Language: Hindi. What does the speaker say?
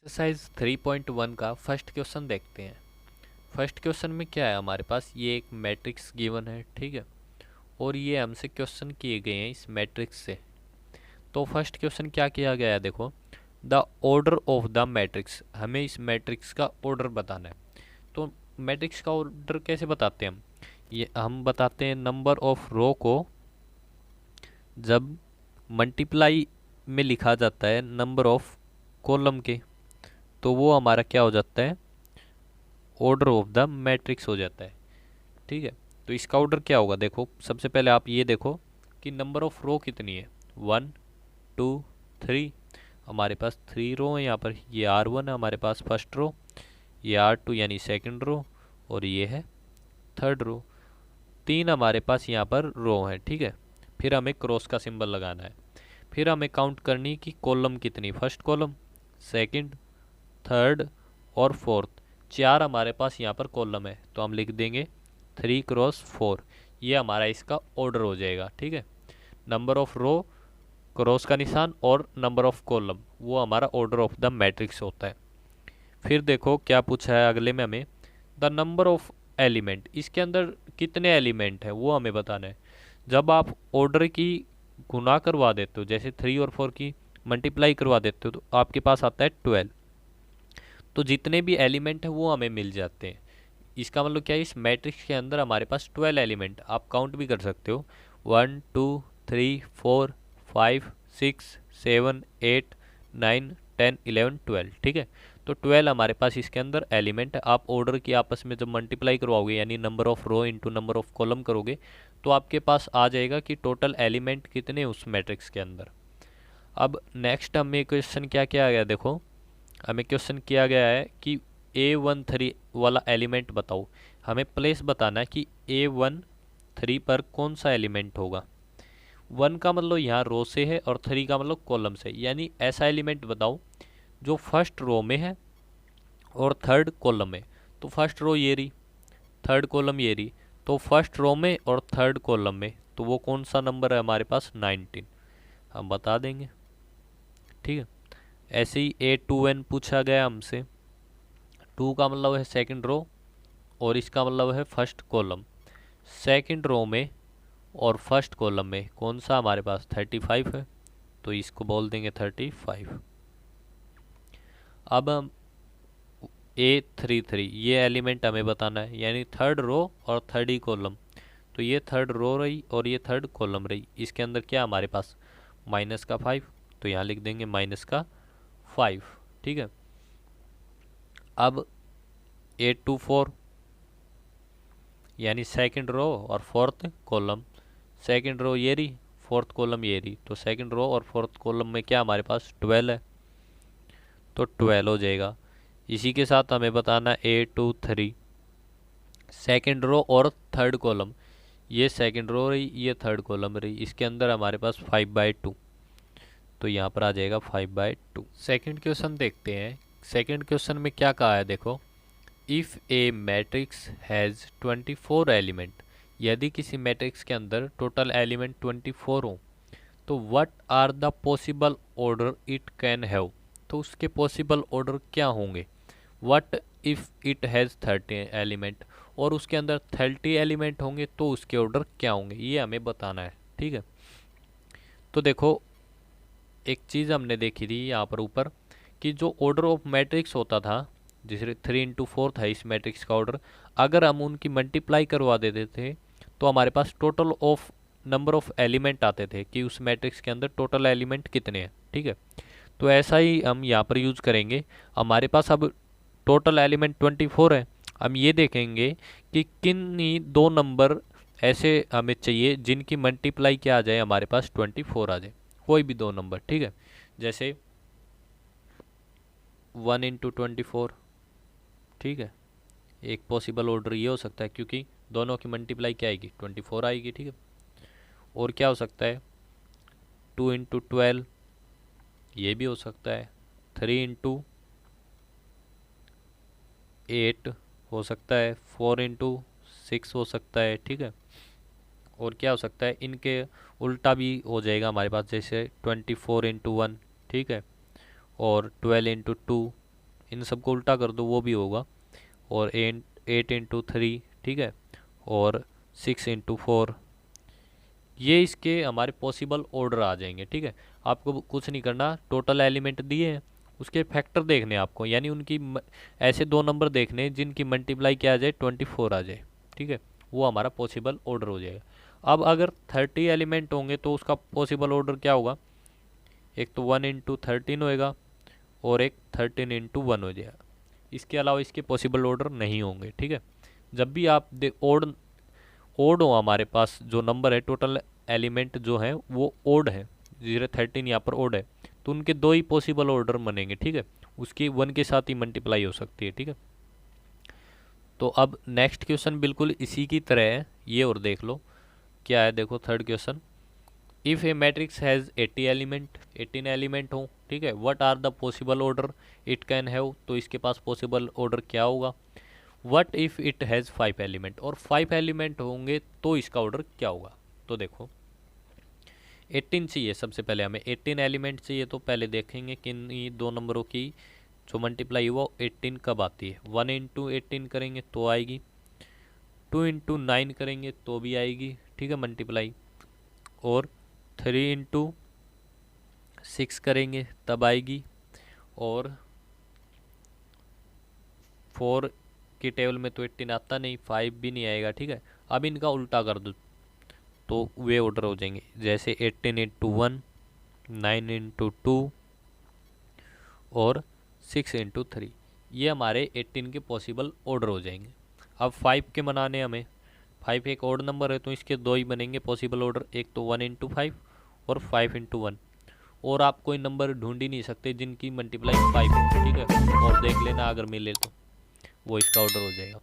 एक्सरसाइज 3.1 का फर्स्ट क्वेश्चन देखते हैं। फर्स्ट क्वेश्चन में क्या है, हमारे पास ये एक मैट्रिक्स गिवन है, ठीक है, और ये हमसे क्वेश्चन किए गए हैं इस मैट्रिक्स से। तो फर्स्ट क्वेश्चन क्या किया गया है, देखो, the order of the matrix, हमें इस मैट्रिक्स का ऑर्डर बताना है। तो मैट्रिक्स का ऑर्डर कैसे बताते हैं ये हम बताते हैं नंबर ऑफ रो को जब मल्टीप्लाई में लिखा जाता है नंबर ऑफ कॉलम के, तो वो हमारा क्या हो जाता है, ऑर्डर ऑफ द मैट्रिक्स हो जाता है। ठीक है, तो इसका ऑर्डर क्या होगा, देखो सबसे पहले आप ये देखो कि नंबर ऑफ रो कितनी है, 1 2 3। हमारे पास 3 रो है यहाँ पर, ये R1 है हमारे पास फर्स्ट रो, ये R2 यानी सेकंड रो, और ये है थर्ड रो। 3 हमारे पास यहाँ पर रो है, ठीक है। फिर हमें क्रॉस का सिंबल लगाना है। फिर हमें काउंट करनी कि कॉलम कितनी, फर्स्ट कॉलम, सेकंड, थर्ड और फोर्थ। 4 हमारे पास यहाँ पर कॉलम है, तो हम लिख देंगे 3 × 4। ये हमारा इसका ऑर्डर हो जाएगा, ठीक है। नंबर ऑफ रो, क्रॉस का निशान और नंबर ऑफ कॉलम, वो हमारा ऑर्डर ऑफ द मैट्रिक्स होता है। फिर देखो क्या पूछा है अगले में, हमें द नंबर ऑफ एलिमेंट, इसके अंदर कितने एलिमेंट है वो हमें बताना है। जब आप ऑर्डर की गुना करवा देते हो, जैसे 3 और 4 की मल्टीप्लाई करवा देते हो, तो आपके पास आता है 12। तो जितने भी एलिमेंट है वो हमें मिल जाते हैं। इसका मतलब क्या है, इस मैट्रिक्स के अंदर हमारे पास 12 एलिमेंट, आप काउंट भी कर सकते हो, 1 2 3 4 5 6 7 8 9 10 11 12, ठीक है। तो 12 हमारे पास इसके अंदर एलिमेंट है। आप ऑर्डर की आपस में जब मल्टीप्लाई करवाओगे, यानी number of row into number of column करोगे, तो आपके पास आ जाएगा कि टोटल एलिमेंट कितने उस मैट्रिक्स के अंदर। अब नेक्स्ट हमें क्वेश्चन क्या किया गया, देखो हमें क्वेश्चन किया गया है कि A13 वाला एलिमेंट बताओ। हमें प्लेस बताना है कि A13 पर कौन सा एलिमेंट होगा। 1 का मतलब यहाँ रो से है और 3 का मतलब कॉलम से, यानी ऐसा एलिमेंट बताओ जो फर्स्ट रो में है और थर्ड कॉलम में। तो फर्स्ट रो ये रही, थर्ड कॉलम ये रही, तो फर्स्ट रो में और थर्ड कॉलम में, तो वो कौन सा नंबर है हमारे पास, 19, हम बता देंगे, ठीक है। ऐसे ही A2n पूछा गया हमसे। 2 का मतलब है सेकंड रो और इसका मतलब है फर्स्ट कॉलम। सेकंड रो में और फर्स्ट कॉलम में कौन सा हमारे पास 35 है, तो इसको बोल देंगे 35। अब हम A33 ये एलिमेंट हमें बताना है, यानी थर्ड रो और थर्ड ही कॉलम। तो ये थर्ड रो रही और ये थर्ड कॉलम रही, इसके अंदर क्या हमारे पास -5, तो यहाँ लिख देंगे -5, ठीक है। अब A24 यानी सेकंड रो और फोर्थ कॉलम, सेकंड रो ये रही, फोर्थ कॉलम ये रही, तो सेकंड रो और फोर्थ कॉलम में क्या हमारे पास 12 है, तो 12 हो जाएगा। इसी के साथ हमें बताना A23 सेकंड रो और थर्ड कॉलम, ये सेकंड रो रही, ये थर्ड कॉलम रही, इसके अंदर हमारे पास 5/2, तो यहाँ पर आ जाएगा 5/2। सेकंड क्वेश्चन देखते हैं। सेकंड क्वेश्चन में क्या कहा है, देखो, if a matrix has 24 element, यदि किसी मैट्रिक्स के अंदर टोटल एलिमेंट 24 हो, तो what are the possible order it can have, तो उसके पॉसिबल ऑर्डर क्या होंगे। What if it has 30 element, और उसके अंदर 30 एलिमेंट होंगे तो उसके ऑर्डर क्या होंगे, ये हमें बताना है, ठीक है। तो देखो एक चीज़ हमने देखी थी यहाँ पर ऊपर, कि जो ऑर्डर ऑफ मैट्रिक्स होता था, जैसे 3 × 4 था इस मैट्रिक्स का ऑर्डर, अगर हम उनकी मल्टीप्लाई करवा देते थे तो हमारे पास total of number of element आते थे कि उस मैट्रिक्स के अंदर टोटल एलिमेंट कितने हैं, ठीक है। तो ऐसा ही हम यहाँ पर यूज करेंगे। हमारे पास अब टोटल एलिमेंट 24 है, हम ये देखेंगे कि किन दो नंबर ऐसे हमें चाहिए जिनकी मल्टीप्लाई क्या आ जाए, हमारे पास 24 आ जाए, कोई भी दो नंबर, ठीक है। जैसे 1 × 24, ठीक है, एक पॉसिबल ऑर्डर ये हो सकता है, क्योंकि दोनों की मल्टीप्लाई क्या आएगी, 24 आएगी, ठीक है। और क्या हो सकता है, 2 × 12, ये भी हो सकता है, 3 × 8 हो सकता है, 4 × 6 हो सकता है, ठीक है। और क्या हो सकता है, इनके उल्टा भी हो जाएगा हमारे पास, जैसे 24 × 1, ठीक है, और 12 × 2, इन सबको उल्टा कर दो वो भी होगा। और 8 × 3, ठीक है, और 6 × 4, ये इसके हमारे पॉसिबल ऑर्डर आ जाएंगे। ठीक है, आपको कुछ नहीं करना, टोटल एलिमेंट दिए हैं, उसके फैक्टर देखने आपको, यानी उनकी ऐसे दो नंबर देखने जिनकी मल्टीप्लाई क्या आ जाए 24 आ जाए। ठीक है, वो हमारा पॉसिबल ऑर्डर हो जाएगा। अब अगर 30 एलिमेंट होंगे तो उसका पॉसिबल ऑर्डर क्या होगा, एक तो 1 × 13 होएगा और एक 13 × 1 हो जाएगा। इसके अलावा इसके पॉसिबल ऑर्डर नहीं होंगे। ठीक है, जब भी आप ओड ओड हो, हमारे पास जो नंबर है टोटल एलिमेंट जो है वो ओड है, 0 13 यहाँ पर ओड है, तो उनके दो ही पॉसिबल ऑर्डर बनेंगे। ठीक है, उसकी 1 के साथ ही मल्टीप्लाई हो सकती है। ठीक है, तो अब नेक्स्ट क्वेश्चन बिल्कुल इसी की तरह है, ये और देख लो क्या है। देखो third question, if a matrix has 80 element, 18 element हो, ठीक है, what are the possible order it can have, तो इसके पास पॉसिबल ऑर्डर क्या होगा। What if it has 5 element, और 5 एलिमेंट होंगे तो इसका ऑर्डर क्या होगा। तो देखो 18 चाहिए, सबसे पहले हमें 18 एलिमेंट चाहिए, तो पहले देखेंगे कि इन दो नंबरों की जो मल्टीप्लाई हुआ 18 कब आती है। 1 × 18 करेंगे तो आएगी, 2 × 9 करेंगे तो भी आएगी। ठीक है, मल्टीप्लाई, और 3 × 6 करेंगे तब आएगी, और 4 की टेबल में तो 18 आता नहीं, 5 भी नहीं आएगा। ठीक है, अब इनका उल्टा कर दो तो वे ऑर्डर हो जाएंगे, जैसे 18 × 1, 9 × 2 और 6 × 3, ये हमारे 18 के पॉसिबल ऑर्डर हो जाएंगे। अब 5 के बनाने हमें, 5 एक ऑड नंबर है तो इसके दो ही बनेंगे पॉसिबल ऑर्डर, एक तो 1 × 5 और 5 × 1, और आप कोई नंबर ढूंढ ही नहीं सकते जिनकी मल्टीप्लाई 5 हो। ठीक है, और देख लेना अगर मिले तो वो इसका ऑर्डर हो जाएगा।